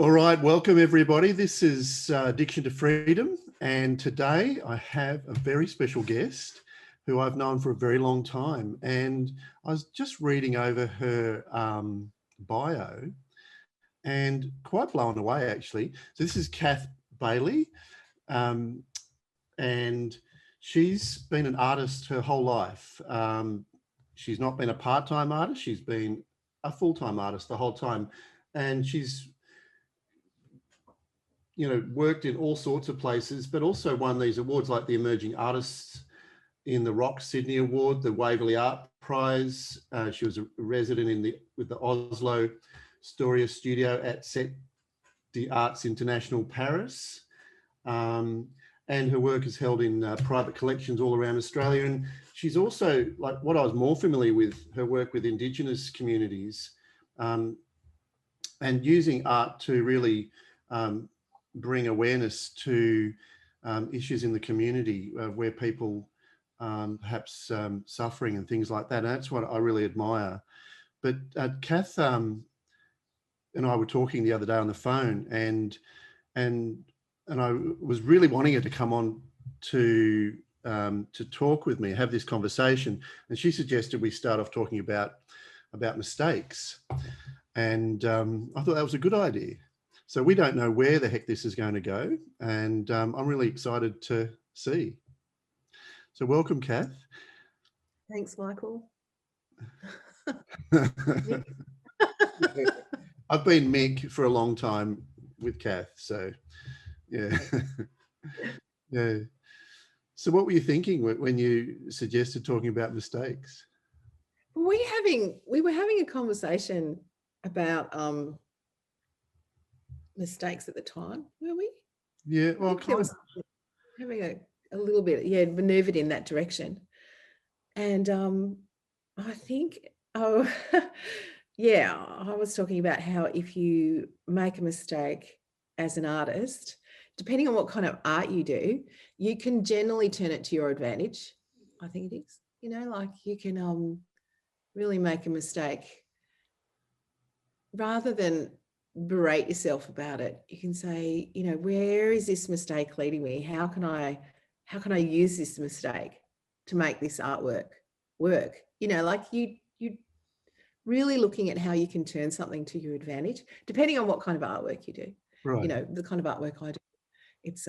All right, welcome everybody. This is Addiction to Freedom, and today I have a very special guest who I've known for a very long time, and I was just reading over her bio and quite blown away actually. So this is Kath Bailey, and she's been an artist her whole life. She's not been a part-time artist, she's been a full-time artist the whole time, and she's worked in all sorts of places, but also won these awards like the Emerging Artists in the Rock Sydney Award, the Waverley Art Prize. She was a resident with the Oslo Storia Studio at Set the Arts International Paris. And her work is held in private collections all around Australia. And she's also, like what I was more familiar with, her work with Indigenous communities, and using art to really bring awareness to issues in the community where people perhaps suffering and things like that. And that's what I really admire. But Kath and I were talking the other day on the phone, and I was really wanting her to come on to talk with me, have this conversation. And she suggested we start off talking about mistakes. And I thought that was a good idea. So we don't know where the heck this is going to go, and I'm really excited to see. So welcome, Kath. Thanks, Michael. I've been Mick for a long time with Kath, so yeah. Yeah. So what were you thinking when you suggested talking about mistakes? We were having a conversation about mistakes at the time, were we? Yeah, well, having a little bit, maneuvered in that direction. And I think, I was talking about how if you make a mistake as an artist, depending on what kind of art you do, you can generally turn it to your advantage. I think it is, like you can really make a mistake rather than berate yourself about it. You can say, where is this mistake leading me? How can I use this mistake to make this artwork work? Like you really looking at how you can turn something to your advantage, depending on what kind of artwork you do. Right. The kind of artwork I do, it's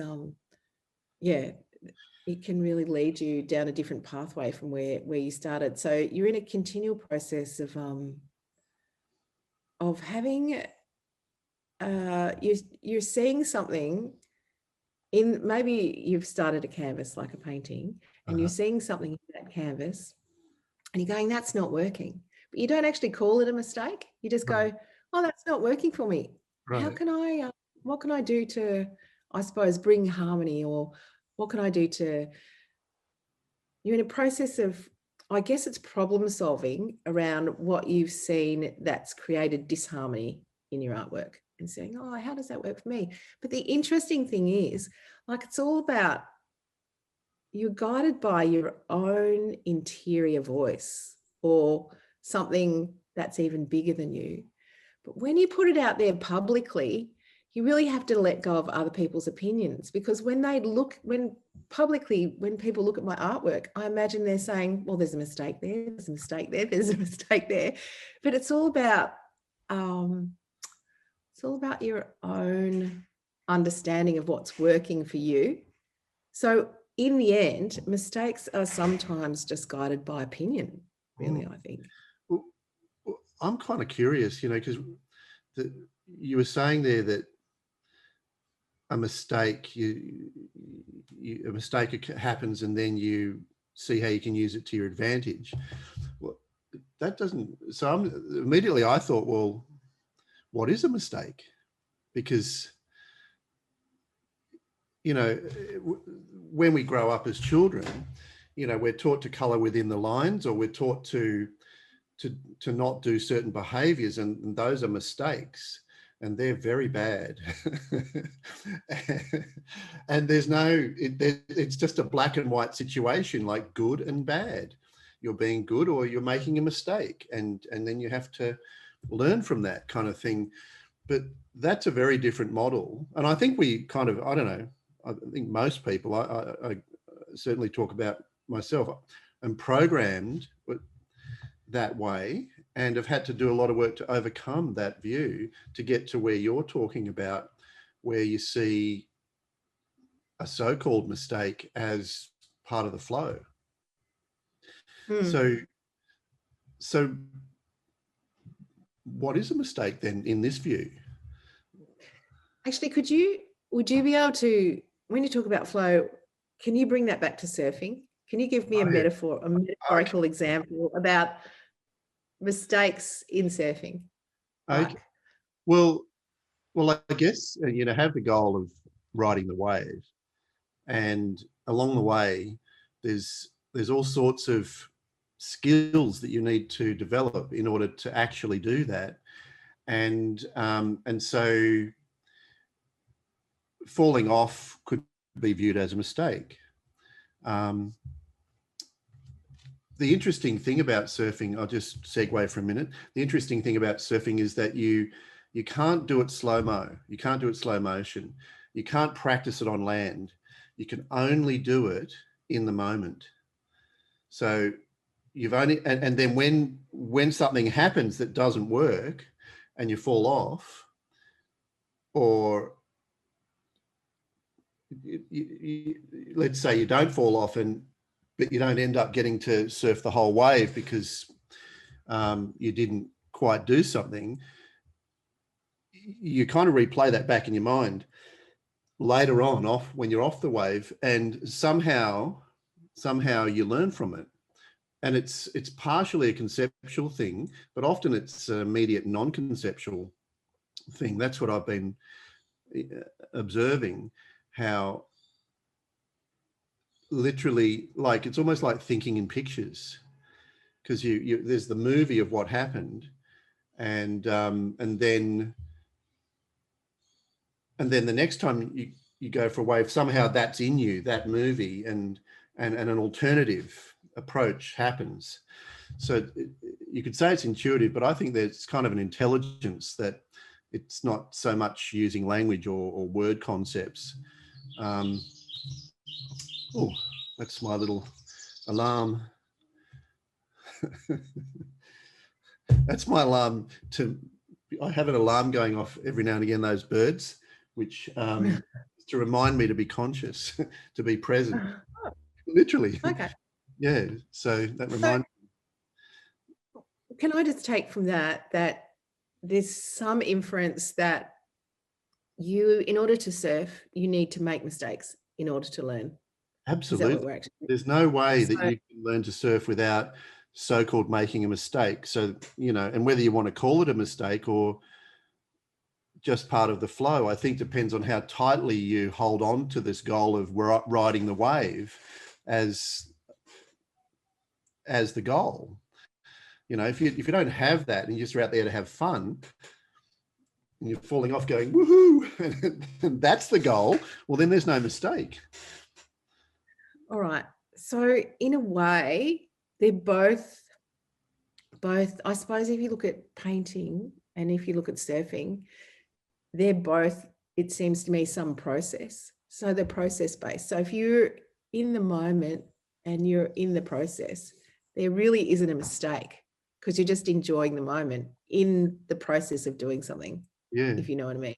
it can really lead you down a different pathway from where you started. So you're in a continual process of having you're seeing something in, maybe you've started a canvas like a painting, and you're seeing something in that canvas and you're going, that's not working, but you don't actually call it a mistake. You just go, oh, that's not working for me. Right. How can I what can I do to, I suppose, bring harmony, or what can I do to, you're in a process of, I guess it's problem solving around what you've seen that's created disharmony in your artwork, and saying, oh, how does that work for me? But the interesting thing is, like, it's all about, you're guided by your own interior voice, or something that's even bigger than you. But when you put it out there publicly, you really have to let go of other people's opinions, because when people look at my artwork, I imagine they're saying, well, there's a mistake there, there's a mistake there, there's a mistake there. But it's all about your own understanding of what's working for you. So in the end, mistakes are sometimes just guided by opinion, really, I think. Well, I'm kind of curious, because you were saying there that a mistake, a mistake happens, and then you see how you can use it to your advantage. Well, that doesn't. So immediately I thought, well, what is a mistake? Because when we grow up as children, we're taught to color within the lines, or we're taught to not do certain behaviors, and those are mistakes. And they're very bad. And it's just a black and white situation, like good and bad. You're being good or you're making a mistake. And then you have to learn from that kind of thing. but that's a very different model. And I think we kind of, I don't know, I think most people, I certainly talk about myself, I'm programmed that way and have had to do a lot of work to overcome that view to get to where you're talking about, where you see a so-called mistake as part of the flow. So what is a mistake then in this view? Actually, would you be able to, when you talk about flow, can you bring that back to surfing? Can you give me a metaphorical example about mistakes in surfing? Okay. Well, I guess, have the goal of riding the wave, and along the way, there's all sorts of skills that you need to develop in order to actually do that, and so falling off could be viewed as a mistake. The interesting thing about surfing, I'll just segue for a minute. The interesting thing about surfing is that you can't do it slow-mo. You can't do it slow motion. You can't practice it on land. You can only do it in the moment. So you've only, and then when something happens that doesn't work and you fall off, or let's say you don't fall off but you don't end up getting to surf the whole wave because you didn't quite do something, you kind of replay that back in your mind later on when you're off the wave, and somehow you learn from it. And it's partially a conceptual thing, but often it's an immediate non-conceptual thing. That's what I've been observing, how literally, like, it's almost like thinking in pictures, because there's the movie of what happened, and then the next time you go for a wave, somehow that's in you, that movie, and an alternative approach happens. So you could say it's intuitive, but I think there's kind of an intelligence that it's not so much using language or word concepts. Oh, that's my little alarm. That's my alarm I have an alarm going off every now and again, those birds, which to remind me to be conscious, to be present, literally. Okay. Yeah, so that reminds me. Can I just take from that there's some inference that in order to surf, you need to make mistakes in order to learn? Absolutely. Is that what we're actually doing? There's no way that you can learn to surf without so-called making a mistake. So, and whether you want to call it a mistake or just part of the flow, I think depends on how tightly you hold on to this goal of riding the wave as the goal. If you don't have that and you're just out there to have fun and you're falling off going, woohoo, and that's the goal, well, then there's no mistake. All right. So in a way, they're both, I suppose, if you look at painting and if you look at surfing, they're both, it seems to me, some process. So they're process based. So if you're in the moment and you're in the process, there really isn't a mistake, because you're just enjoying the moment in the process of doing something. Yeah. If you know what I mean.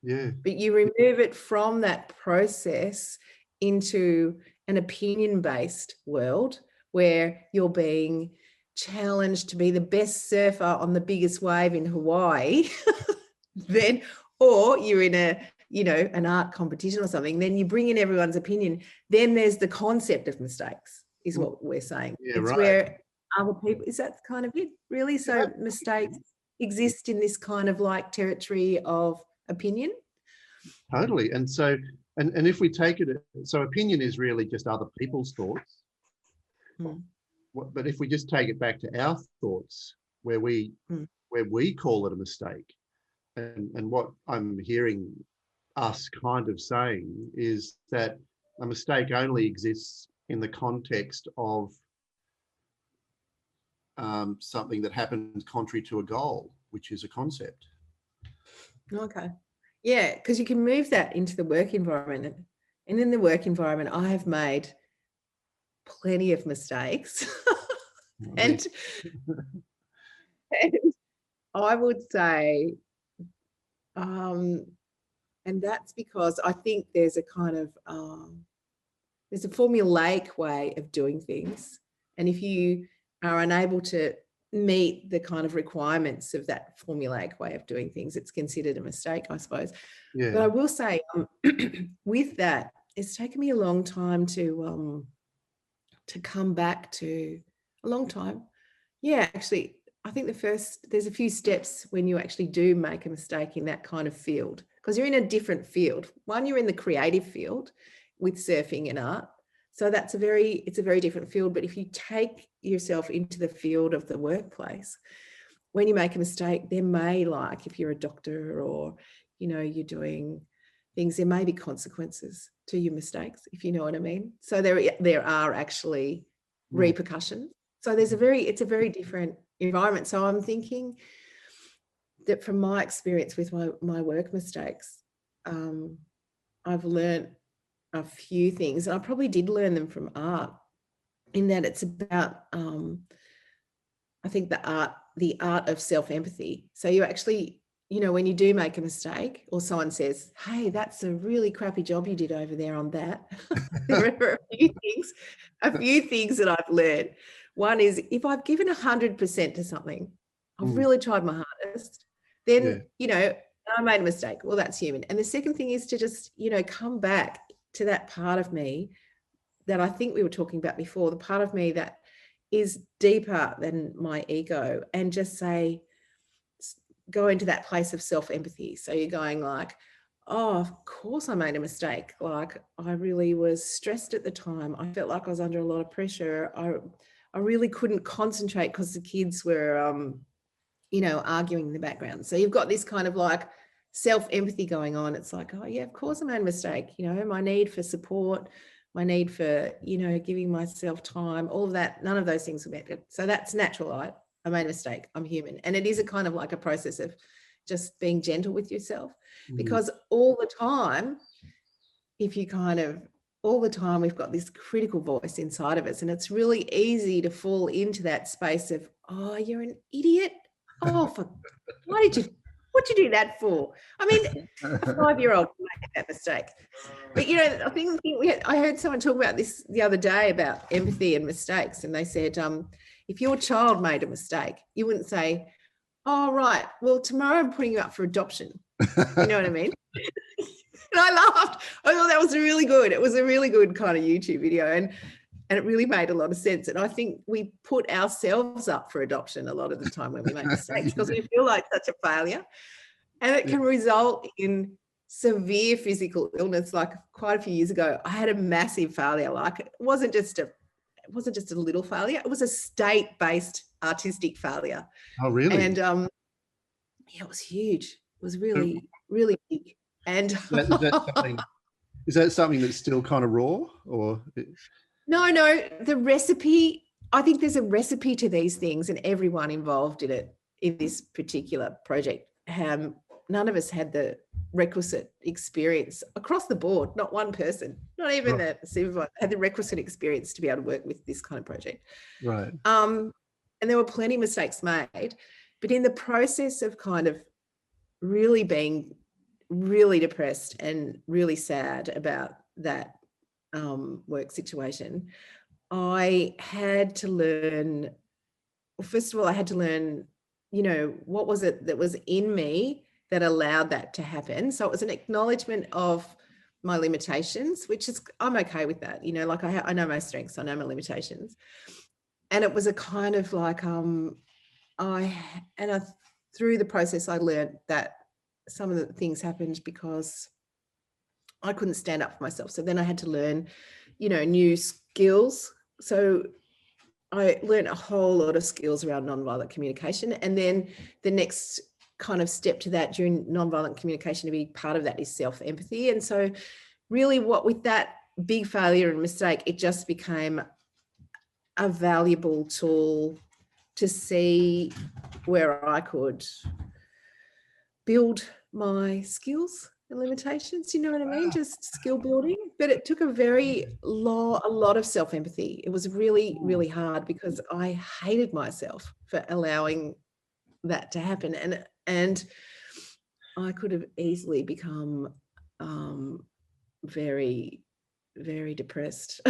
Yeah. But you remove it from that process into an opinion-based world where you're being challenged to be the best surfer on the biggest wave in Hawaii, then, or you're in an art competition or something, then you bring in everyone's opinion. Then there's the concept of mistakes, is what we're saying. Yeah, it's right. Where other people, is that kind of it, really? So yeah. Mistakes exist in this kind of like territory of opinion. Totally. And so, and if we take it, so opinion is really just other people's thoughts. But if we just take it back to our thoughts, where we call it a mistake, and what I'm hearing us kind of saying is that a mistake only exists in the context of something that happens contrary to a goal, which is a concept. Okay. Yeah, because you can move that into the work environment. And in the work environment, I have made plenty of mistakes. and, and I would say, and that's because I think there's a kind of, there's a formulaic way of doing things. And if you are unable to meet the kind of requirements of that formulaic way of doing things, it's considered a mistake, I suppose. Yeah. But I will say, with that, it's taken me a long time to come back to, a long time. Yeah, actually, I think there's a few steps when you actually do make a mistake in that kind of field, because you're in a different field. One, you're in the creative field with surfing and art. So it's a very different field. But if you take yourself into the field of the workplace, when you make a mistake, there may, like if you're a doctor or, you're doing things, there may be consequences to your mistakes, if you know what I mean. So there are actually repercussions. So it's a very different environment. So I'm thinking that from my experience with my work mistakes, I've learned a few things, and I probably did learn them from art, in that it's about, I think the art of self-empathy. So you actually, when you do make a mistake or someone says, hey, that's a really crappy job you did over there on that. There are a few things that I've learned. One is, if I've given 100% to something, I've really tried my hardest, then, I made a mistake. Well, that's human. And the second thing is to just, come back to that part of me that I think we were talking about before, the part of me that is deeper than my ego, and just go into that place of self-empathy. So you're going like, oh, of course I made a mistake. Like, I really was stressed at the time. I felt like I was under a lot of pressure. I really couldn't concentrate because the kids were, arguing in the background. So you've got this kind of like self-empathy going on. It's like, oh yeah, of course I made a mistake. My need for support, my need for, giving myself time, all of that, none of those things were met. So that's natural. I made a mistake. I'm human. And it is a kind of like a process of just being gentle with yourself, because all the time, we've got this critical voice inside of us, and it's really easy to fall into that space of, oh, you're an idiot. Oh, what'd you do that for? I mean, a 5-year-old can make that mistake. But, I think I heard someone talk about this the other day about empathy and mistakes. And they said, if your child made a mistake, you wouldn't say, oh, right, well, tomorrow I'm putting you up for adoption. You know what I mean? And I laughed. I thought that was really good. It was a really good kind of YouTube video. And it really made a lot of sense. And I think we put ourselves up for adoption a lot of the time when we make mistakes, because we feel like such a failure. And it can result in severe physical illness. Like quite a few years ago, I had a massive failure. Like it wasn't just a little failure. It was a state-based artistic failure. Oh, really? And it was huge. It was really, really big. And is that something that's still kind of raw, or? No, the recipe, I think there's a recipe to these things, and everyone involved in it, in this particular project, none of us had the requisite experience across the board. Not one person, not even the supervisor, had the requisite experience to be able to work with this kind of project. Right. And there were plenty of mistakes made, but in the process of kind of really being really depressed and really sad about that work situation, I had to learn, well, first of all, I had to learn, what was it that was in me that allowed that to happen. So it was an acknowledgement of my limitations, which is, I'm okay with that. Like I know my strengths, I know my limitations. And it was a kind of like, through the process, I learned that some of the things happened because I couldn't stand up for myself. So then I had to learn, new skills. So I learned a whole lot of skills around nonviolent communication. And then the next kind of step to that during nonviolent communication, to be part of that, is self-empathy. And so really with that big failure and mistake, it just became a valuable tool to see where I could build my skills and limitations, you know what I mean? Just skill building. But it took a lot of self-empathy. It was really, really hard because I hated myself for allowing that to happen. And I could have easily become very, very depressed.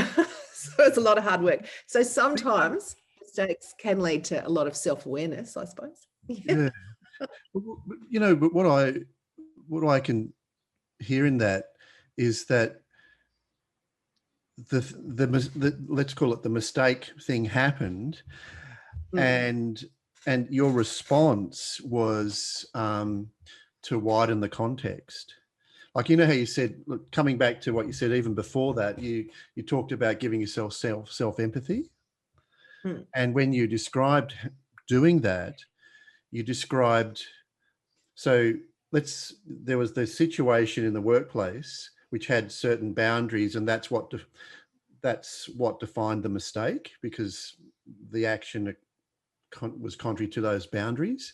So it's a lot of hard work. So sometimes mistakes can lead to a lot of self-awareness, I suppose. Yeah. You know, but what I can hear in that is that the let's call it the mistake thing happened, and your response was to widen the context. Like, you know how you said, look, coming back to what you said even before that, you talked about giving yourself self-empathy. And when you described doing that, you described, so there was the situation in the workplace which had certain boundaries, and that's what defined the mistake, because the action was contrary to those boundaries.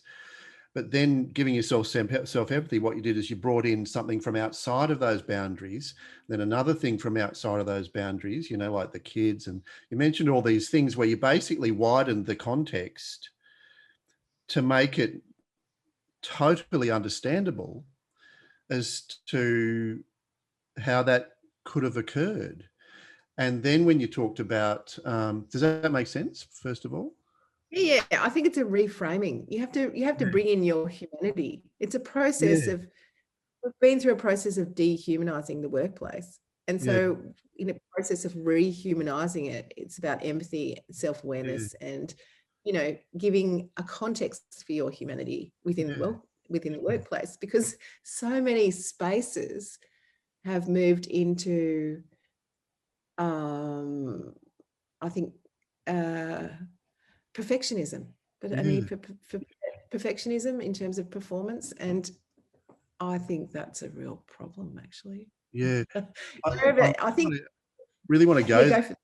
But then giving yourself self-empathy, what you did is you brought in something from outside of those boundaries, then another thing from outside of those boundaries, you know, like the kids. And you mentioned all these things where you basically widened the context to make it totally understandable as to how that could have occurred. And then when you talked about, does that make sense, first of all? Yeah, I think it's a reframing. You have to bring in your humanity. It's a process Yeah. of, we've been through a process of dehumanizing the workplace. And Yeah. so in a process of rehumanizing it, it's about empathy, self-awareness, and, you know, giving a context for your humanity within the workplace, because so many spaces have moved into, I think, perfectionism, but a need for perfectionism in terms of performance. And I think that's a real problem, actually. Yeah. I think really want to go, go for,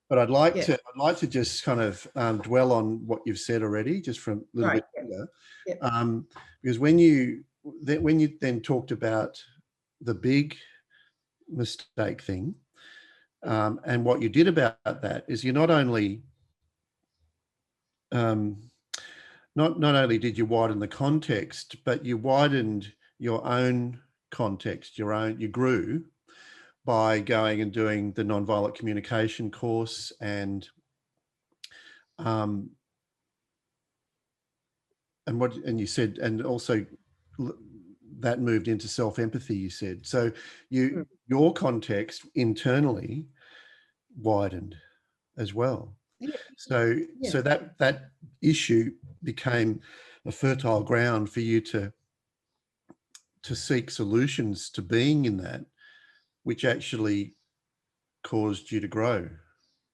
but I'd like to just kind of dwell on what you've said already, just from a little bit longer. Because when you then talked about the big mistake thing, and what you did about that is you not only not only did you widen the context, but you widened your own context, you grew by going and doing the nonviolent communication course, and you said, and also that moved into self-empathy, you said. So your context internally widened as well. So that issue became a fertile ground for you to seek solutions to being in that, which actually caused you to grow.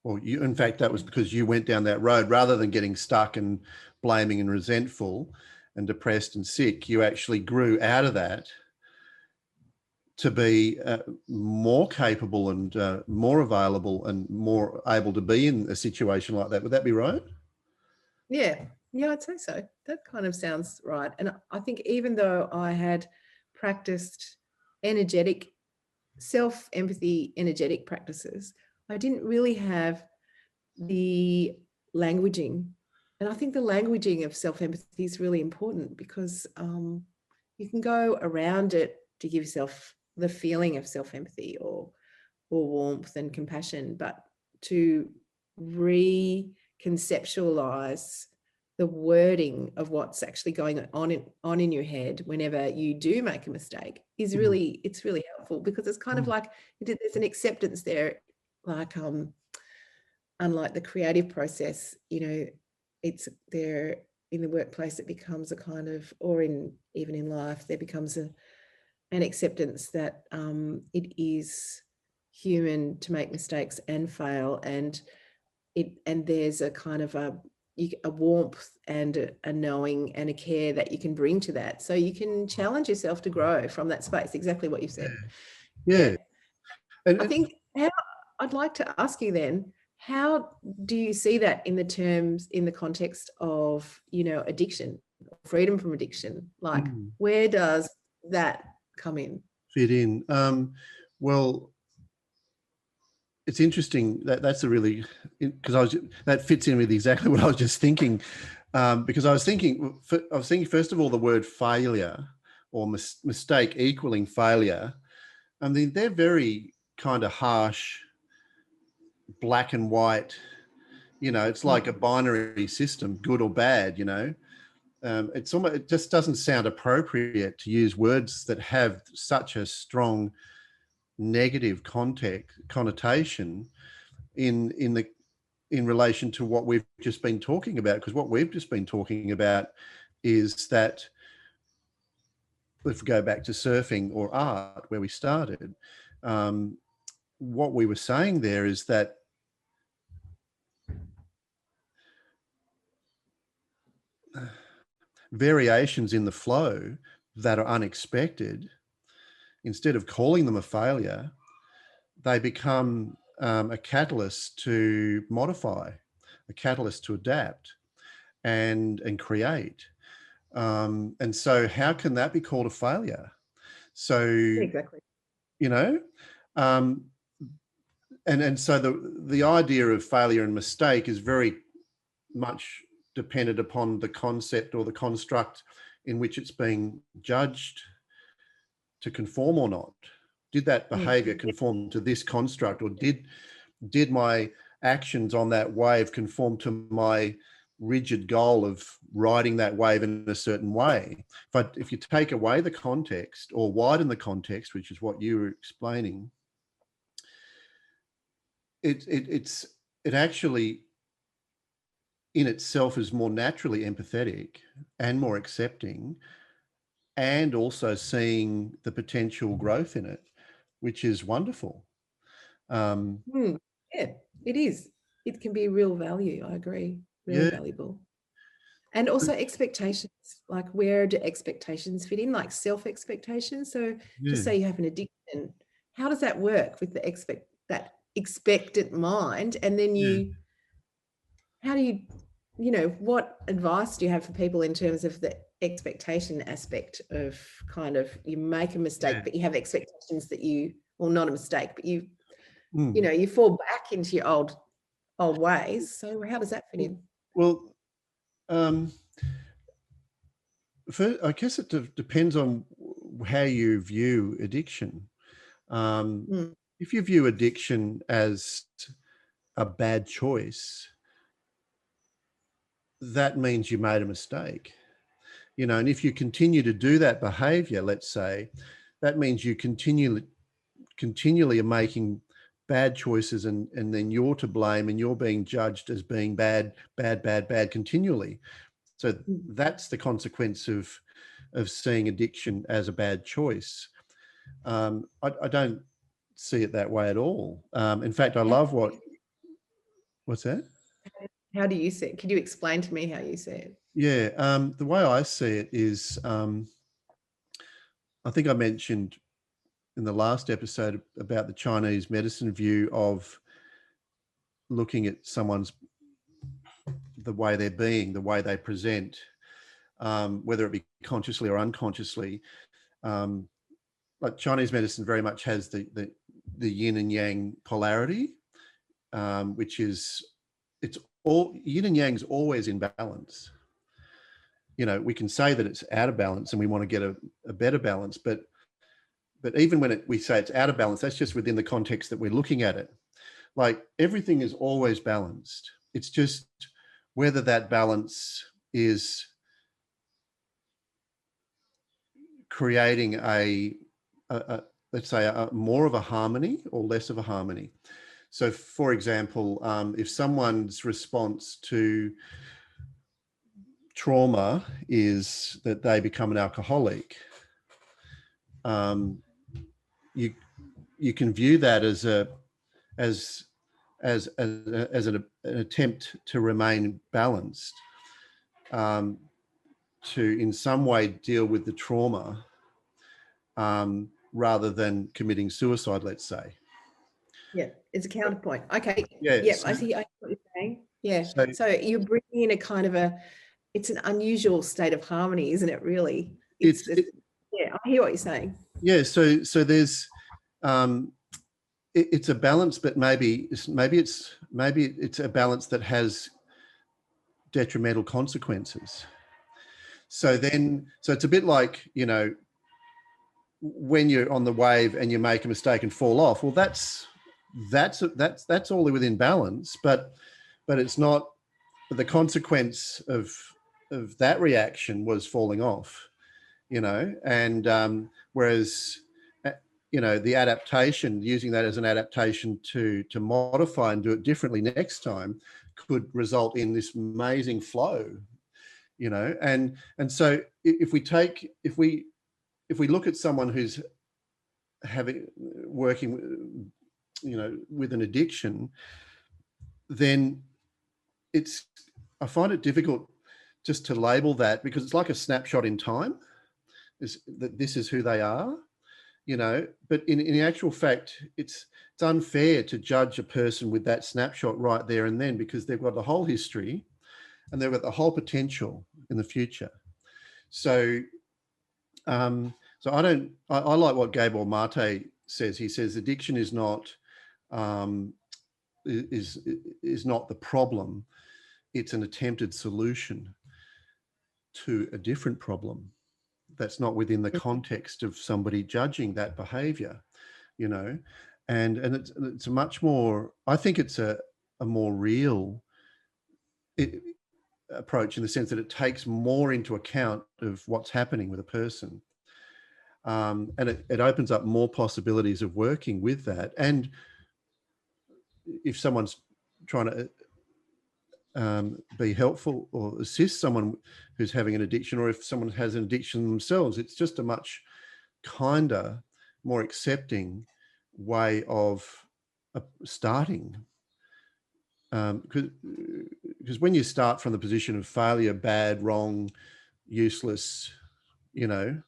Or in fact, that was because you went down that road rather than getting stuck and blaming and resentful and depressed and sick. You actually grew out of that to be more capable and more available and more able to be in a situation like that. Would that be right? Yeah, I'd say so. That kind of sounds right. And I think even though I had practiced self-empathy, energetic practices, I didn't really have the languaging. And I think the languaging of self-empathy is really important, because you can go around it to give yourself the feeling of self-empathy or warmth and compassion, but to reconceptualize the wording of what's actually going on in your head whenever you do make a mistake is really, it's really helpful, because it's kind of like there's an acceptance there. Like unlike the creative process, you know, it's there in the workplace, it becomes a kind of, or even in life, there becomes an acceptance that it is human to make mistakes and fail, and there's a kind of a warmth and a knowing and a care that you can bring to that, so you can challenge yourself to grow from that space. Exactly what you said. Yeah. I think I'd like to ask you then, how do you see that in the context of, you know, addiction, freedom from addiction? Like, where does that come in? Fit in. Well, it's interesting that's a really, because that fits in with exactly what I was just thinking, because I was thinking first of all the word failure or mistake equaling failure. I mean, they're very kind of harsh, black and white. It's like a binary system, good or bad. It just doesn't sound appropriate to use words that have such a strong negative connotation in relation to what we've just been talking about, because what we've just been talking about is that, if we go back to surfing or art where we started, what we were saying there is that variations in the flow that are unexpected, instead of calling them a failure, they become a catalyst to modify, a catalyst to adapt and create. And so how can that be called a failure? So, Exactly. And so the idea of failure and mistake is very much dependent upon the concept or the construct in which it's being judged to conform or not. Did that behavior conform to this construct, or did my actions on that wave conform to my rigid goal of riding that wave in a certain way? But if you take away the context or widen the context, which is what you were explaining, it actually in itself is more naturally empathetic and more accepting, and also seeing the potential growth in it, which is wonderful. Yeah, it is. It can be real value. I agree. Really valuable. And also expectations, like where do expectations fit in, like self-expectations? So just say you have an addiction, how does that work with that expectant mind? And then how do you, what advice do you have for people in terms of the expectation aspect of kind of, you make a mistake, but you have expectations that well, not a mistake, but you fall back into your old ways. So how does that fit in? Well, I guess it depends on how you view addiction. If you view addiction as a bad choice, that means you made a mistake. And if you continue to do that behavior, let's say, that means you continually are making bad choices, and then you're to blame and you're being judged as being bad continually. So that's the consequence of seeing addiction as a bad choice. I don't see it that way at all. In fact, I love what's that? How do you see it? Can you explain to me how you see it? Yeah, the way I see it is, I think I mentioned in the last episode about the Chinese medicine view of looking at the way they're being, the way they present, whether it be consciously or unconsciously. Like Chinese medicine very much has the yin and yang polarity, which is, it's all yin and yang is always in balance. We can say that it's out of balance and we want to get a better balance, but even when we say it's out of balance, that's just within the context that we're looking at it. Like everything is always balanced. It's just whether that balance is creating let's say more of a harmony or less of a harmony. So for example, if someone's response to trauma is that they become an alcoholic, you can view that as an attempt to remain balanced, to in some way deal with the trauma, rather than committing suicide, let's say. Yeah, it's a counterpoint. Okay. Yeah. Yep, I see what you're saying. Yeah. So you're bringing in a kind of it's an unusual state of harmony, isn't it, really? Yeah, I hear what you're saying. Yeah, so there's it's a balance, but maybe it's a balance that has detrimental consequences. So it's a bit like, you know, when you're on the wave and you make a mistake and fall off. Well, that's all within balance, but it's not. The consequence of that reaction was falling off, you know, and whereas, you know, the adaptation, using that as an adaptation to modify and do it differently next time, could result in this amazing flow, you know. And so if we look at someone who's working, you know, with an addiction, then I find it difficult just to label that, because it's like a snapshot in time, is that this is who they are, you know. But in actual fact, it's unfair to judge a person with that snapshot right there and then, because they've got the whole history and they've got the whole potential in the future. So I like what Gabor Mate says. He says addiction is not the problem. It's an attempted solution to a different problem that's not within the context of somebody judging that behavior, you know. And it's a much more, I think it's a more real approach, in the sense that it takes more into account of what's happening with a person. And it opens up more possibilities of working with that. And if someone's trying to be helpful or assist someone who's having an addiction, or if someone has an addiction themselves, it's just a much kinder, more accepting way of starting. Because when you start from the position of failure, bad, wrong, useless, you know,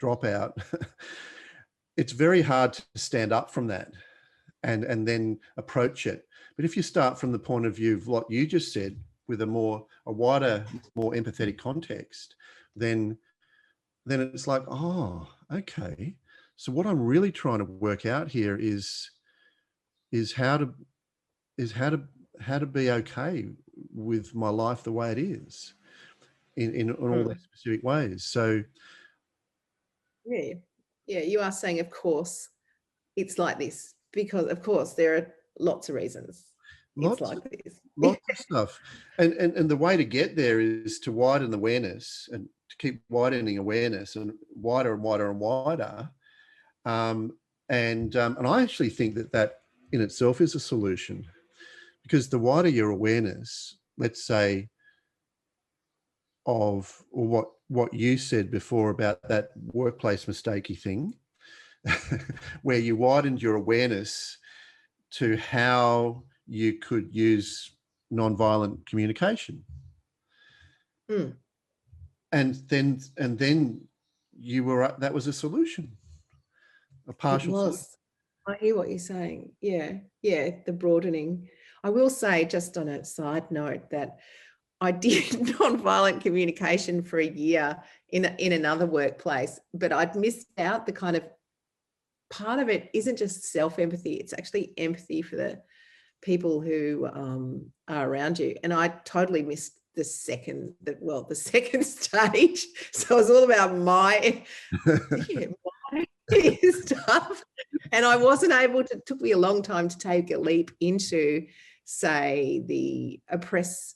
dropout, it's very hard to stand up from that and then approach it. But if you start from the point of view of what you just said, with a wider, more empathetic context, then it's like, oh, okay. So what I'm really trying to work out here is how to be okay with my life the way it is, in all these specific ways. So yeah, you are saying, of course, it's like this, because of course there are lots of reasons it's like this. Lots of stuff. And the way to get there is to widen awareness, and to keep widening awareness, and wider and wider and wider. And I actually think that in itself is a solution, because the wider your awareness, let's say, of what you said before about that workplace mistakey thing, where you widened your awareness to how you could use nonviolent communication. And then you were, that was a solution, a partial solution. I hear what you're saying. Yeah, the broadening. I will say, just on a side note, that I did nonviolent communication for a year in another workplace, but I'd missed out the kind of part of it isn't just self-empathy, it's actually empathy for the people who are around you. And I totally missed the second stage. So it was all about my stuff. And I wasn't able to, it took me a long time to take a leap into, say,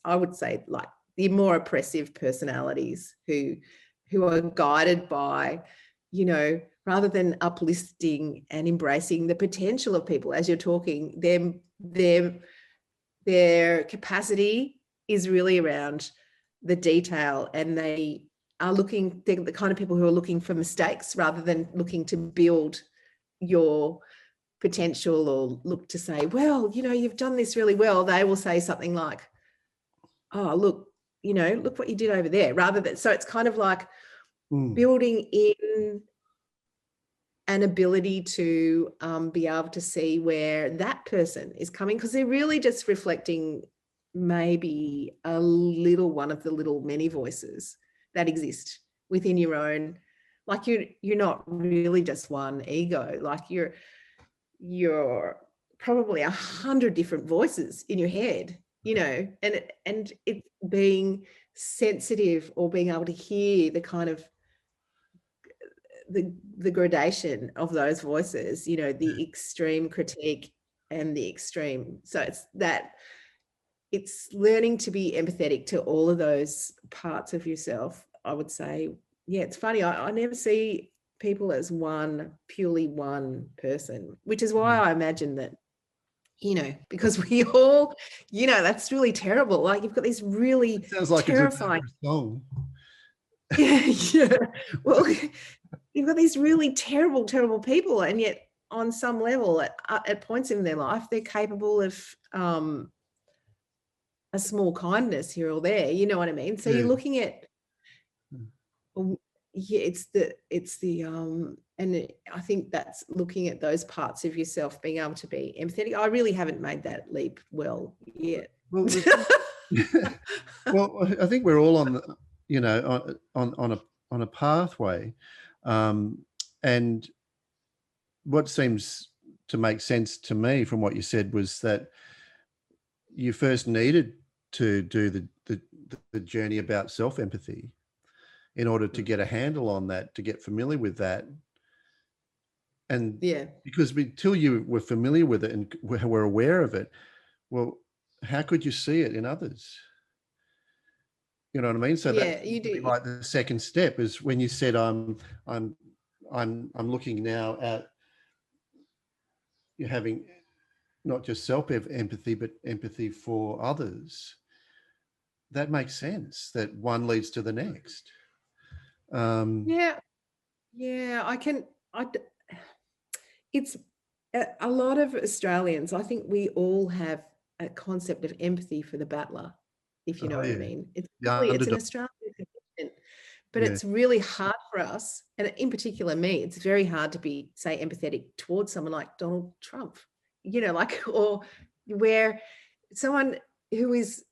I would say like the more oppressive personalities who are guided by, you know, rather than uplifting and embracing the potential of people, as you're talking, their capacity is really around the detail, and they're the kind of people who are looking for mistakes rather than looking to build your potential, or look to say, well, you know, you've done this really well. They will say something like, oh, look, you know, look what you did over there, rather than, so it's kind of like building in an ability to be able to see where that person is coming, because they're really just reflecting maybe a little one of the little many voices that exist within your own Like you're not really just one ego. Like you're probably 100 different voices in your head, you know, and it's being sensitive or being able to hear the kind of the gradation of those voices, you know, the extreme critique and the extreme. So it's learning to be empathetic to all of those parts of yourself, I would say. Yeah, it's funny. I never see people as purely one person, which is why I imagine that, you know, because we all, you know, that's really terrible. Like you've got these really It sounds like terrifying it's a song. yeah. Well, you've got these really terrible, terrible people, and yet on some level, at points in their life, they're capable of a small kindness here or there. You know what I mean? So you're looking at, yeah, it's the and I think that's looking at those parts of yourself, being able to be empathetic. I really haven't made that leap well yet. Well, well, I think we're all on the, you know, on a pathway, and what seems to make sense to me from what you said was that you first needed to do the journey about self-empathy in order to get a handle on that, to get familiar with that. And yeah, because until you were familiar with it and were aware of it, well, how could you see it in others? You know what I mean? So yeah, that you do. like the second step is when you said I'm looking now at you having not just self-empathy, but empathy for others. That makes sense that one leads to the next. Yeah, it's a lot of Australians, I think we all have a concept of empathy for the battler, if you know what I mean. It's an Underdog. Australian condition, but Yeah. it's really hard for us, and in particular me, it's very hard to be, say, empathetic towards someone like Donald Trump, you know, like, or where someone who is,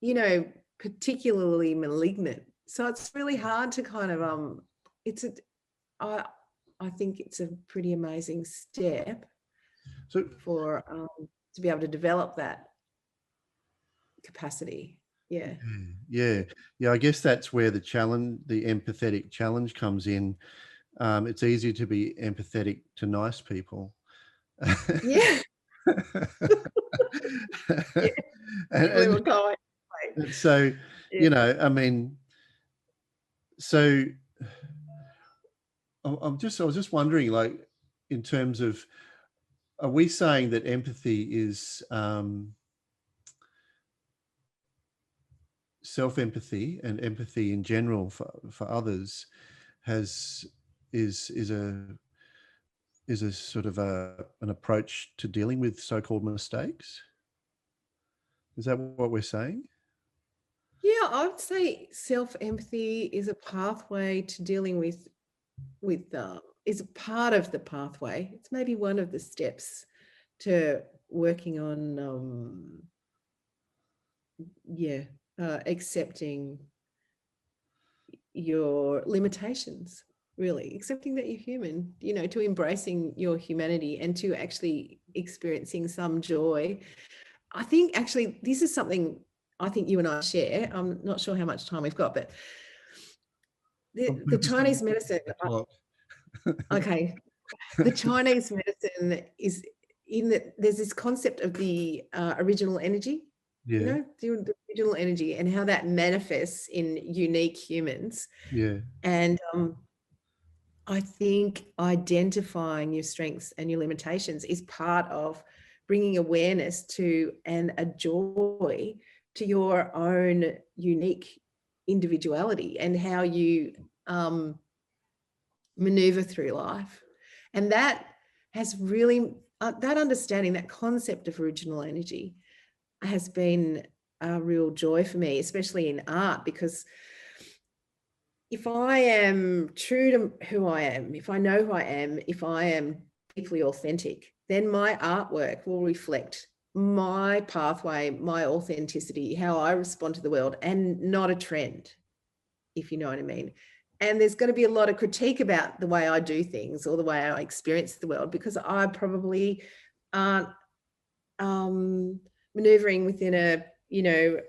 you know, particularly malignant. So it's really hard to kind of, I think it's a pretty amazing step for to be able to develop that capacity. Yeah. Yeah. I guess that's where the empathetic challenge comes in. It's easier to be empathetic to nice people. Yeah. Yeah. and so, you know, I mean, so I was just wondering, like, in terms of, are we saying that empathy is self-empathy and empathy in general for others is a sort of an approach to dealing with so-called mistakes? Is that what we're saying? Yeah, I would say self-empathy is a pathway to dealing with is a part of the pathway. It's maybe one of the steps to working on accepting your limitations, really accepting that you're human, you know, to embracing your humanity and to actually experiencing some joy. I think actually this is something I think you and I share. I'm not sure how much time we've got, but the Chinese medicine, okay, the Chinese medicine is in that there's this concept of the original energy, you know, the original energy and how that manifests in unique humans. And I think identifying your strengths and your limitations is part of bringing awareness to and a joy to your own unique individuality and how you maneuver through life. And that has really, that understanding, that concept of original energy has been a real joy for me, especially in art, because if I am true to who I am, if I know who I am, if I am deeply authentic, then my artwork will reflect my pathway, my authenticity, how I respond to the world, and not a trend, if you know what I mean. And there's going to be a lot of critique about the way I do things or the way I experience the world, because I probably aren't maneuvering within a, you know,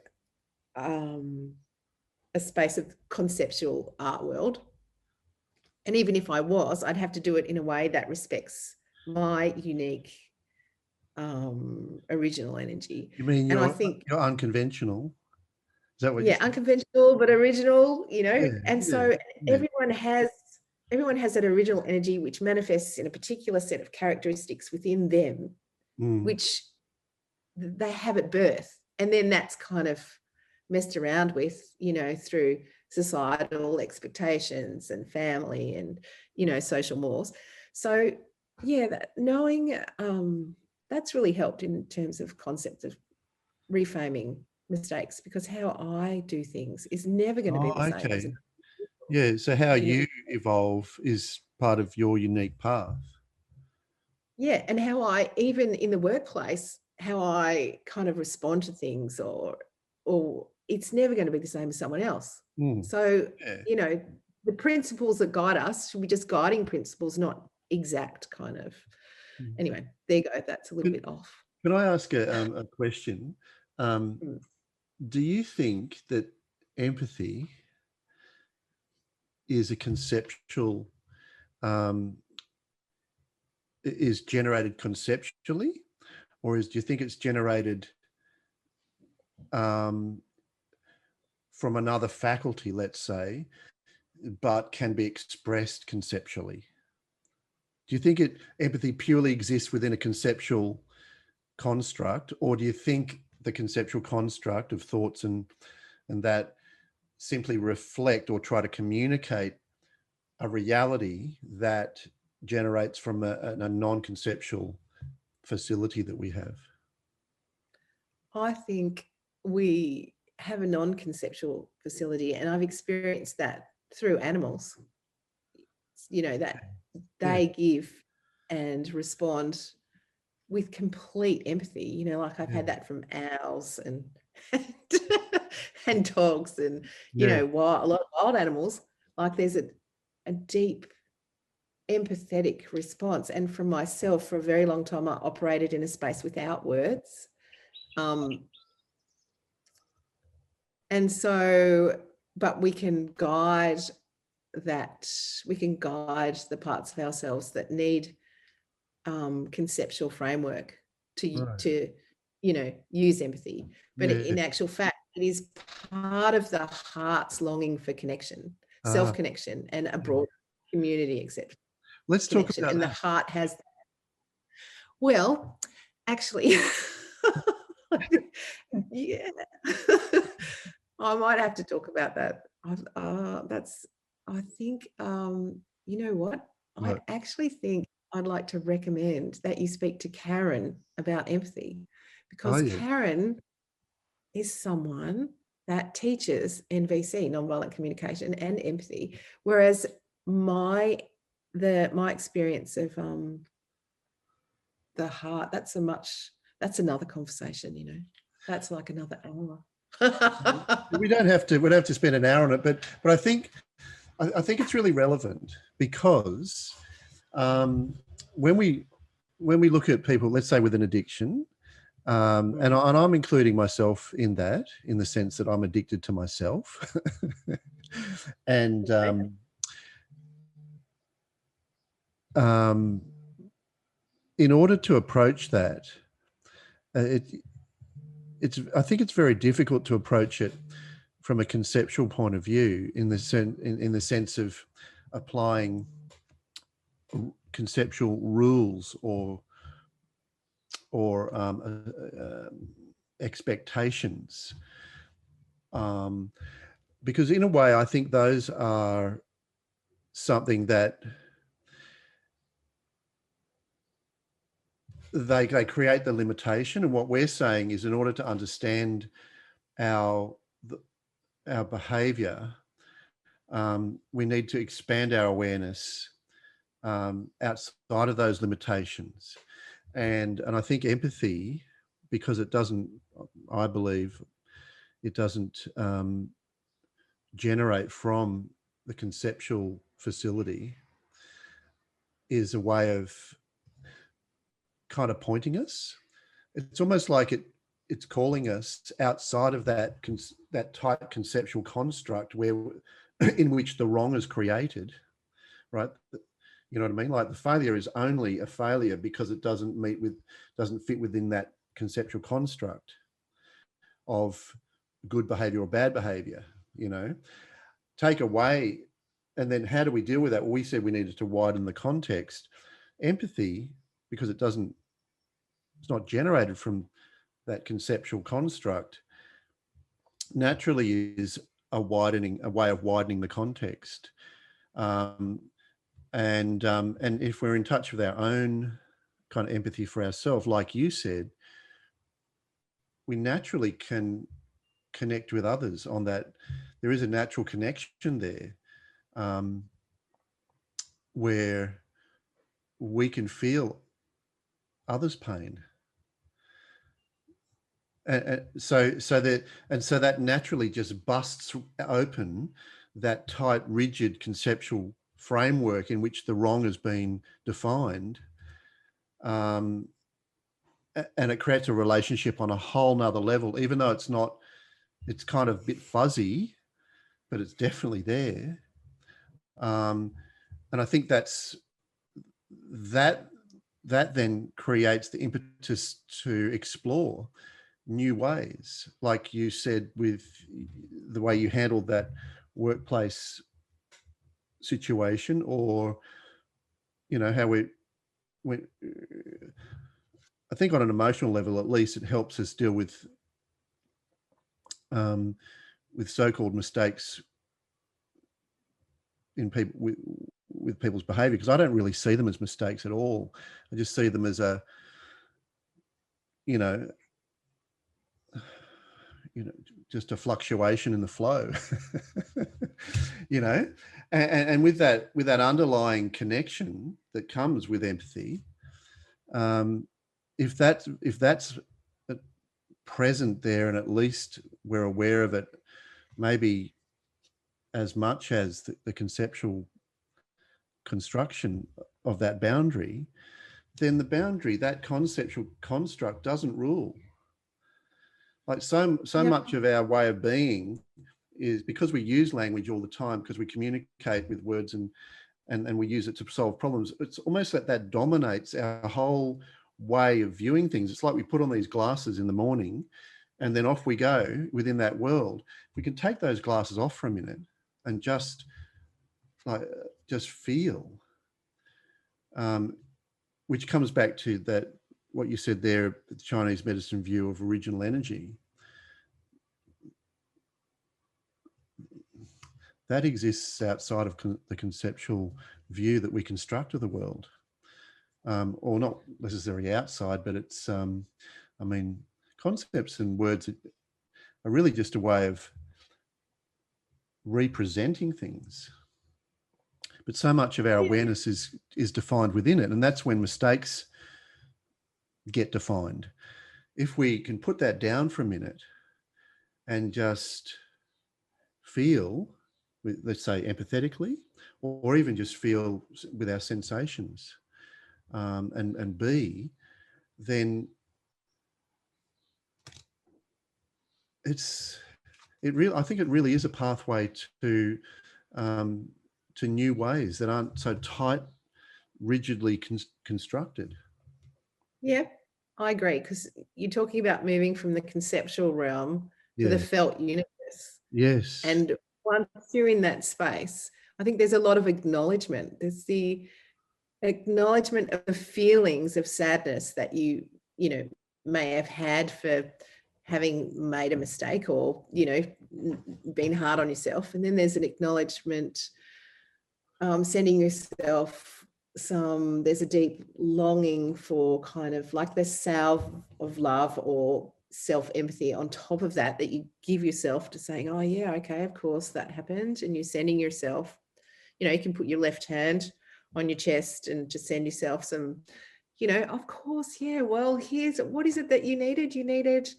a space of conceptual art world. And even if I was, I'd have to do it in a way that respects my unique original energy. You mean And I you're think unconventional? Is that what yeah, unconventional but original, you know. Yeah, and so everyone has that original energy which manifests in a particular set of characteristics within them, which they have at birth, and then that's kind of messed around with, you know, through societal expectations and family and, you know, social mores. So yeah, that knowing that's really helped in terms of concepts of reframing mistakes, because how I do things is never going to be the same as yeah. So how you know, you evolve is part of your unique path. yeah, and how I, even in the workplace, how I kind of respond to things, or it's never going to be the same as someone else. So you know, the principles that guide us should be just guiding principles, not exact kind of. Anyway, there you go. That's a little bit off. Can I ask a question? Do you think that empathy is a conceptual, is generated conceptually, or do you think it's generated from another faculty, let's say, but can be expressed conceptually? Do you think empathy purely exists within a conceptual construct, or do you think the conceptual construct of thoughts and that simply reflect or try to communicate a reality that generates from a non-conceptual facility that we have? I think we have a non-conceptual facility, and I've experienced that through animals, you know, that they give and respond with complete empathy, you know, like I've had that from owls and and dogs and, you know, a lot of wild animals. Like there's a deep empathetic response. And from myself, for a very long time, I operated in a space without words. And so, but we can guide the parts of ourselves that need conceptual framework to you know, use empathy. But in actual fact, it is part of the heart's longing for connection, self-connection, and a broad community acceptance. Let's talk about and the heart has that. Well, actually, yeah. I might have to talk about that. I think, you know what? I actually think I'd like to recommend that you speak to Karen about empathy, because Karen is someone that teaches NVC, nonviolent communication, and empathy, whereas my experience of the heart, that's another conversation, you know. That's like another hour. we don't have to spend an hour on it, but I think it's really relevant, because when we look at people, let's say with an addiction, and I'm including myself in that, in the sense that I'm addicted to myself, and in order to approach that, I think it's very difficult to approach it from a conceptual point of view, in the sense of applying conceptual rules or expectations, because in a way I think those are something that they create the limitation. And what we're saying is, in order to understand our behavior, we need to expand our awareness outside of those limitations. And I think empathy, because I believe it doesn't generate from the conceptual facility is a way of kind of pointing us. It's almost like it's calling us outside of that tight conceptual construct where in which the wrong is created, right? You know what I mean? Like the failure is only a failure because it doesn't fit within that conceptual construct of good behavior or bad behavior, you know. Take away, and then how do we deal with that? Well, we said we needed to widen the context. Empathy, because it's not generated from that conceptual construct, naturally is a way of widening the context. And if we're in touch with our own kind of empathy for ourselves, like you said, we naturally can connect with others on that. There is a natural connection there, where we can feel others' pain. And so that naturally just busts open that tight, rigid conceptual framework in which the wrong has been defined. And it creates a relationship on a whole nother level, even though it's kind of a bit fuzzy, but it's definitely there. And I think that then creates the impetus to explore new ways, like you said, with the way you handled that workplace situation, or, you know, how I think on an emotional level, at least, it helps us deal with so-called mistakes in people with people's behavior, because I don't really see them as mistakes at all. I just see them as just a fluctuation in the flow. And with that underlying connection that comes with empathy, if that's present there, and at least we're aware of it, maybe as much as the conceptual construction of that boundary, then the boundary, that conceptual construct, doesn't rule. Like so much of our way of being is because we use language all the time, because we communicate with words and we use it to solve problems. It's almost like that dominates our whole way of viewing things. It's like we put on these glasses in the morning and then off we go within that world. We can take those glasses off for a minute and just feel, which comes back to that, what you said there, the Chinese medicine view of original energy. That exists outside of the conceptual view that we construct of the world, or not necessarily outside, but it's, concepts and words are really just a way of representing things. But so much of our awareness is defined within it, and that's when mistakes get defined. If we can put that down for a minute and just feel, let's say empathetically, or even just feel with our sensations, and be, then I think it really is a pathway to new ways that aren't so tight, rigidly constructed. Yeah, I agree, because you're talking about moving from the conceptual realm to the felt universe. Yes. And once you're in that space, I think there's a lot of acknowledgement. There's the acknowledgement of feelings of sadness that you may have had for having made a mistake, or been hard on yourself. And then there's an acknowledgement, sending yourself there's a deep longing for kind of like the salve of love or self-empathy on top of that you give yourself, to saying, oh yeah, okay, of course that happened. And you're sending yourself, you can put your left hand on your chest and just send yourself some, of course, yeah, well, here's what is it that you needed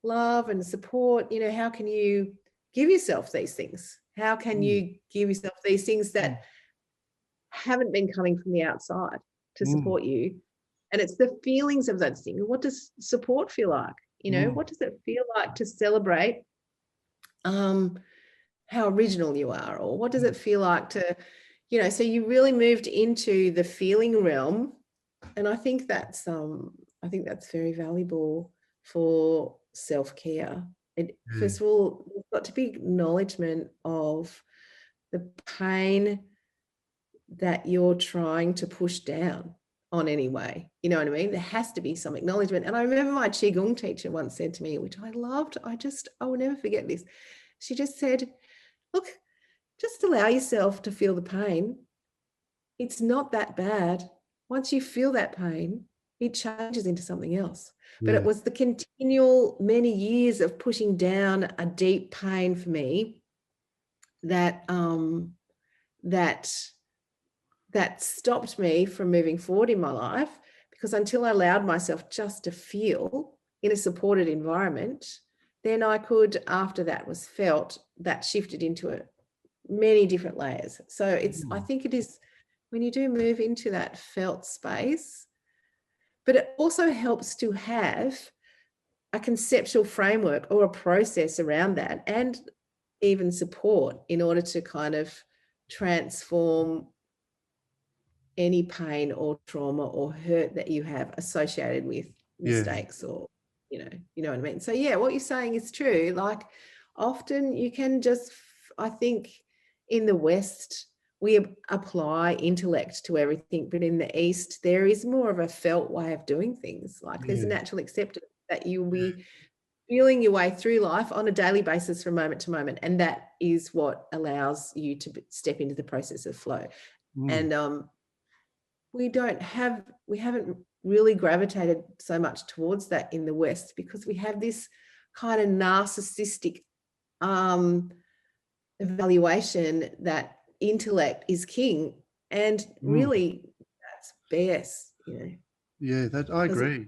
love and support. How can you give yourself these things? How can you give yourself these things that haven't been coming from the outside to support you? And it's the feelings of those things. What does support feel like? You know, what does it feel like to celebrate how original you are? Or what does it feel like to, you know, so you really moved into the feeling realm. And I think that's very valuable for self-care. First of all, there's got to be acknowledgement of the pain that you're trying to push down on anyway. You know what I mean? There has to be some acknowledgement. And I remember my Qigong teacher once said to me, which I loved, I will never forget this. She just said, look, just allow yourself to feel the pain. It's not that bad. Once you feel that pain, it changes into something else. But it was the continual many years of pushing down a deep pain for me that that stopped me from moving forward in my life, because until I allowed myself just to feel in a supported environment, then I could, after that was felt, that shifted into many different layers. So it's, I think it is when you do move into that felt space, but it also helps to have a conceptual framework or a process around that, and even support in order to kind of transform any pain or trauma or hurt that you have associated with mistakes or, you know what I mean? So yeah, what you're saying is true. Like often you can just, I think in the West, we apply intellect to everything, but in the East, there is more of a felt way of doing things. Like there's a natural acceptance that you'll be feeling your way through life on a daily basis from moment to moment. And that is what allows you to step into the process of flow. And we haven't really gravitated so much towards that in the West, because we have this kind of narcissistic evaluation that intellect is king, and really that's BS, you know. Yeah, that I agree.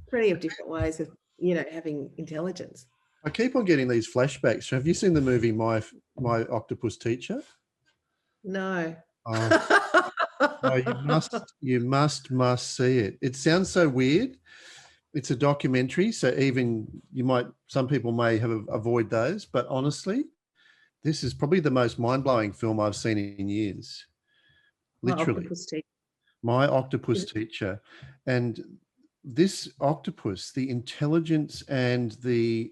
Plenty of different ways of, you know, having intelligence. I keep on getting these flashbacks. Have you seen the movie My Octopus Teacher? No. No, you must see it. It sounds so weird. It's a documentary, so even some people may avoid those, but honestly, this is probably the most mind-blowing film I've seen in years. Literally. My Octopus Teacher. And this octopus, the intelligence and the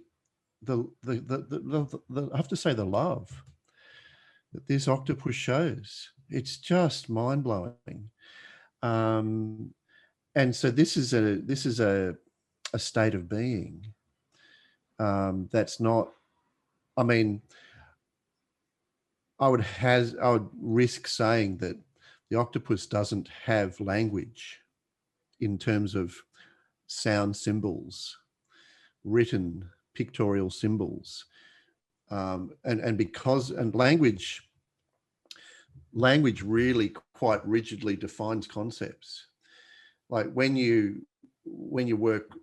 I have to say the love that this octopus shows, it's just mind-blowing. And so this is a state of being that's not, I mean, I would risk saying that the octopus doesn't have language in terms of sound symbols, written pictorial symbols, and because language really quite rigidly defines concepts. Like when you work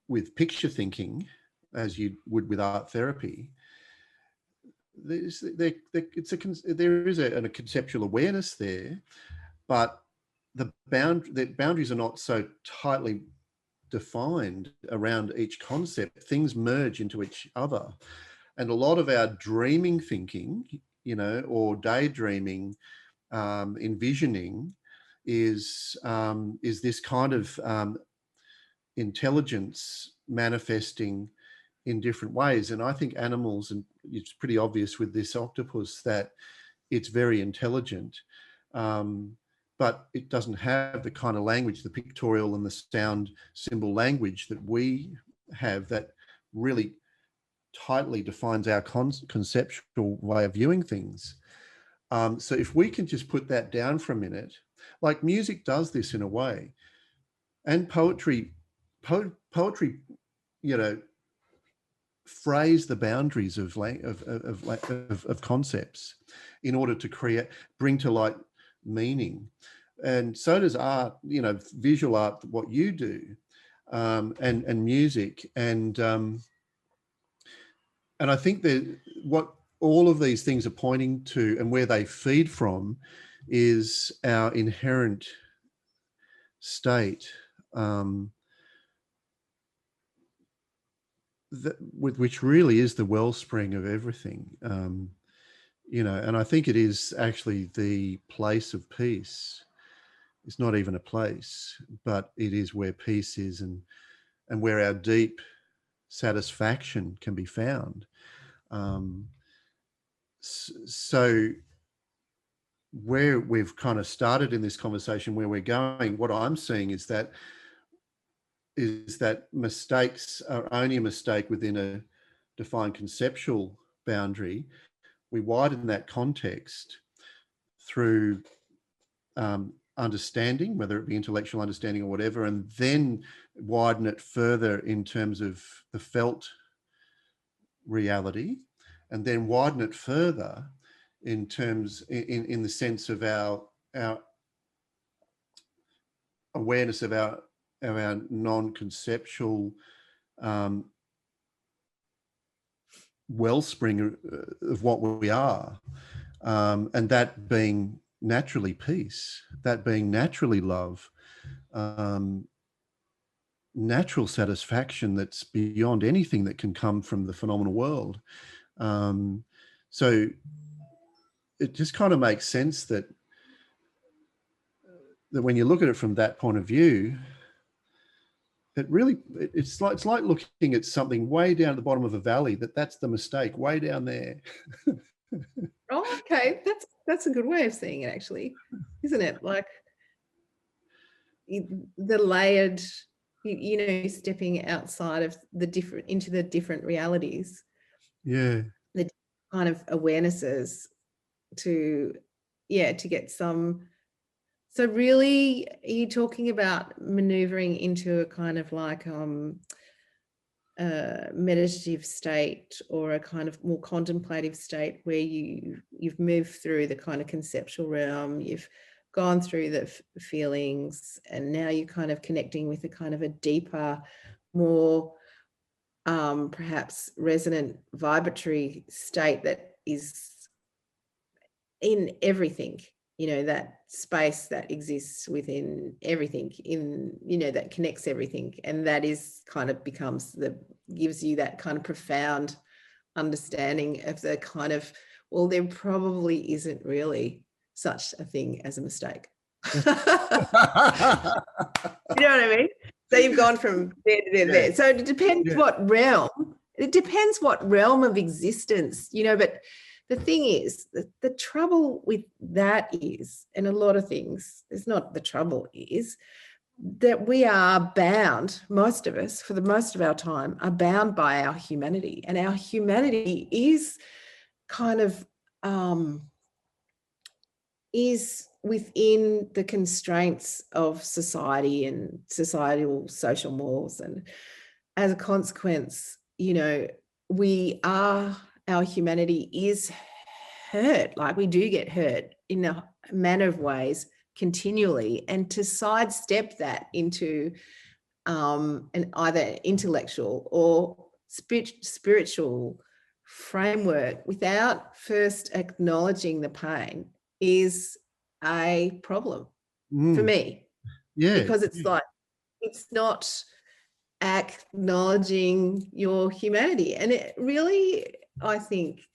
with picture thinking, as you would with art therapy, there is a conceptual awareness there, but the boundaries are not so tightly defined around each concept. Things merge into each other, and a lot of our dreaming thinking, you know, or daydreaming, envisioning, is this kind of intelligence manifesting in different ways. And I think animals, and it's pretty obvious with this octopus that it's very intelligent, but it doesn't have the kind of language, the pictorial and the sound symbol language that we have, that really tightly defines our conceptual way of viewing things. So if we can just put that down for a minute, like music does this in a way, and poetry, you know, phrase the boundaries of concepts in order to bring to light meaning. And so does art, you know, visual art, what you do, and music. And I think that what all of these things are pointing to, and where they feed from, is our inherent state, which really is the wellspring of everything. And I think it is actually the place of peace. It's not even a place, but it is where peace is, and where our deep satisfaction can be found. So where we've kind of started in this conversation, where we're going, what I'm seeing is that mistakes are only a mistake within a defined conceptual boundary. We widen that context through understanding, whether it be intellectual understanding or whatever, and then widen it further in terms of the felt reality, and then widen it further in terms, in the sense of our awareness of our non-conceptual wellspring of what we are, and that being naturally peace, that being naturally love, natural satisfaction that's beyond anything that can come from the phenomenal world. So it just kind of makes sense that when you look at it from that point of view, it's like looking at something way down at the bottom of a valley. That's the mistake, way down there. Oh, okay, that's a good way of seeing it, actually, isn't it? Like the layered, stepping outside of into the different realities. Yeah. The kind of awarenesses to get some. So really, are you talking about maneuvering into a kind of like meditative state, or a kind of more contemplative state, where you've moved through the kind of conceptual realm, you've gone through the feelings, and now you're kind of connecting with a kind of a deeper, more perhaps resonant vibratory state that is in everything, that space that exists within everything, that connects everything, and that is kind of gives you that kind of profound understanding of the kind of, well, there probably isn't really such a thing as a mistake. You know what I mean? So you've gone from there to there, there. So it depends what realm. It depends what realm of existence, but the thing is, the trouble with that is, and a lot of things, it's not the trouble is, that we are bound, most of us, for the most of our time, are bound by our humanity. And our humanity is kind of, is within the constraints of society and societal social mores. And as a consequence, our humanity is hurt. Like, we do get hurt in a manner of ways continually, and to sidestep that into an either intellectual or spiritual framework without first acknowledging the pain is a problem for me. Because it's like, it's not acknowledging your humanity. And it really, I think,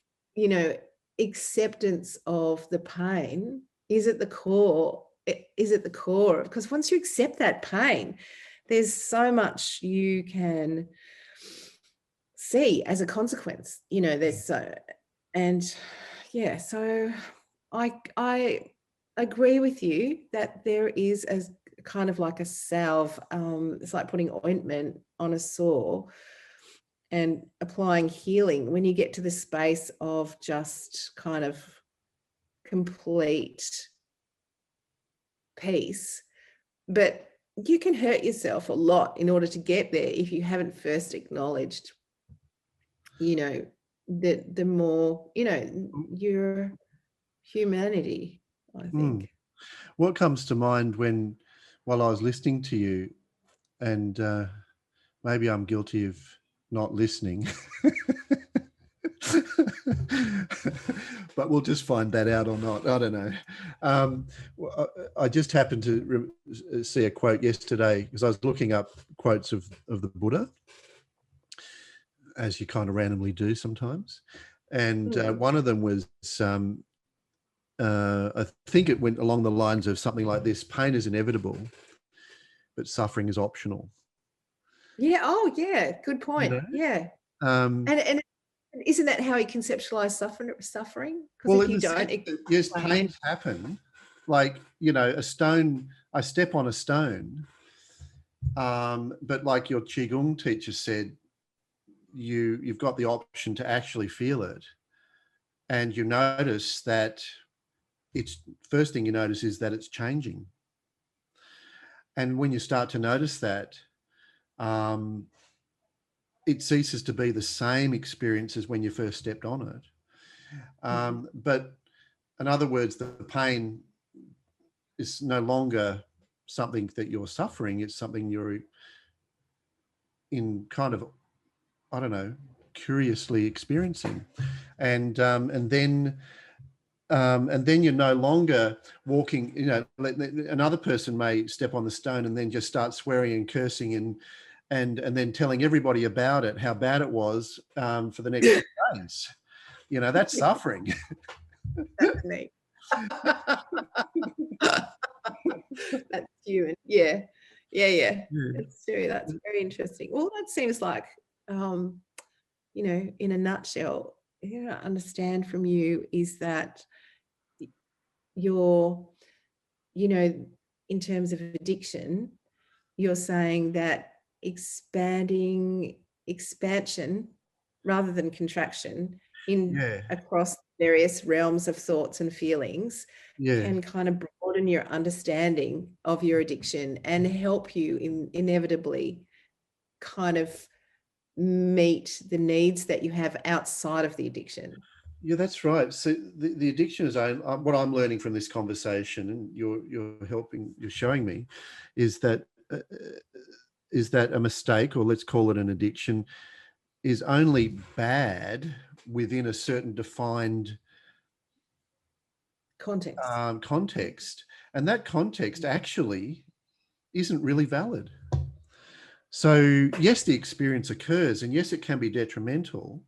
acceptance of the pain is at the core, because once you accept that pain, there's so much you can see as a consequence, so I agree with you that there is a kind of like a salve, it's like putting ointment on a sore and applying healing when you get to the space of just kind of complete peace. But you can hurt yourself a lot in order to get there if you haven't first acknowledged, the more, your humanity, I think. What comes to mind while I was listening to you, and maybe I'm guilty of not listening, But we'll just find that out or not. I don't know. I just happened to see a quote yesterday because I was looking up quotes of the Buddha, as you kind of randomly do sometimes. And one of them was, I think it went along the lines of something like this: pain is inevitable, but suffering is optional. Yeah. Oh, yeah. Good point. You know? Yeah. And isn't that how he conceptualized suffering? Because if you don't, yes, pains happen. Like, you know, a stone, I step on a stone, but like your Qigong teacher said, you've got the option to actually feel it. And you notice that first thing you notice is that it's changing. And when you start to notice that, it ceases to be the same experience as when you first stepped on it. But in other words, the pain is no longer something that you're suffering. It's something you're in kind of, I don't know, curiously experiencing. And then you're no longer walking, you know, another person may step on the stone and then just start swearing and cursing and then telling everybody about it, how bad it was for the next few days. You know, that's suffering. That's neat. That's human. Yeah. That's true. That's very interesting. Well, that seems like, you know, in a nutshell, you know, understand from you is that you're, you know, in terms of addiction, you're saying that expansion rather than contraction across various realms of thoughts and feelings can kind of broaden your understanding of your addiction and help you inevitably kind of meet the needs that you have outside of the addiction. Yeah, that's right. So the addiction is what I'm learning from this conversation, and you're showing me, is that a mistake, or let's call it an addiction, is only bad within a certain defined context, and that context actually isn't really valid. So yes, the experience occurs, and yes, it can be detrimental,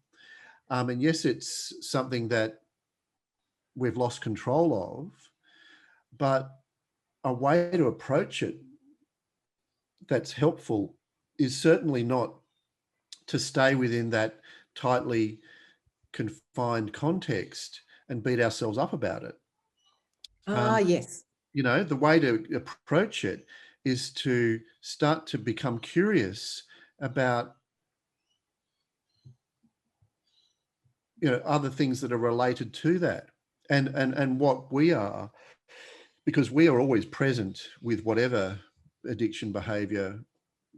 and yes, it's something that we've lost control of, but a way to approach it that's helpful is certainly not to stay within that tightly confined context and beat ourselves up about it. Yes. You know, the way to approach it is to start to become curious about, you know, other things that are related to that and what we are, because we are always present with whatever addiction, behavior,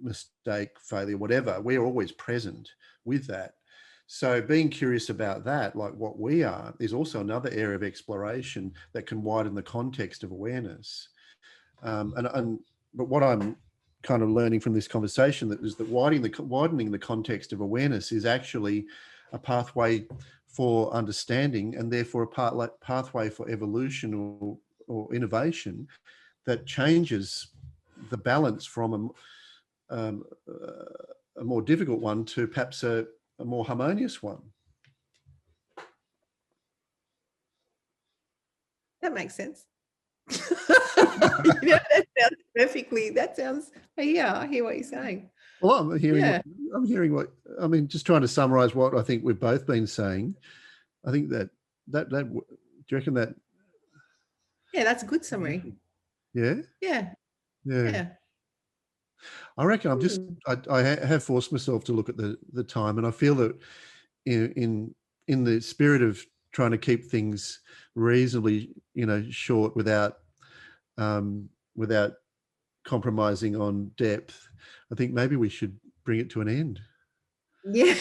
mistake, failure, whatever, we're always present with that. So being curious about that, like what we are, is also another area of exploration that can widen the context of awareness. But what I'm kind of learning from this conversation that is that widening the context of awareness is actually a pathway for understanding, and therefore a pathway for evolution or innovation that changes the balance from a more difficult one to perhaps a more harmonious one. That makes sense. You know, that sounds perfectly. Yeah, I hear what you're saying. Well, I'm hearing what, I mean, just trying to summarize what I think we've both been saying. I think that do you reckon that? Yeah, that's a good summary. Yeah. I reckon I have forced myself to look at the time, and I feel that in the spirit of trying to keep things reasonably, you know, short without compromising on depth, I think maybe we should bring it to an end. Yeah.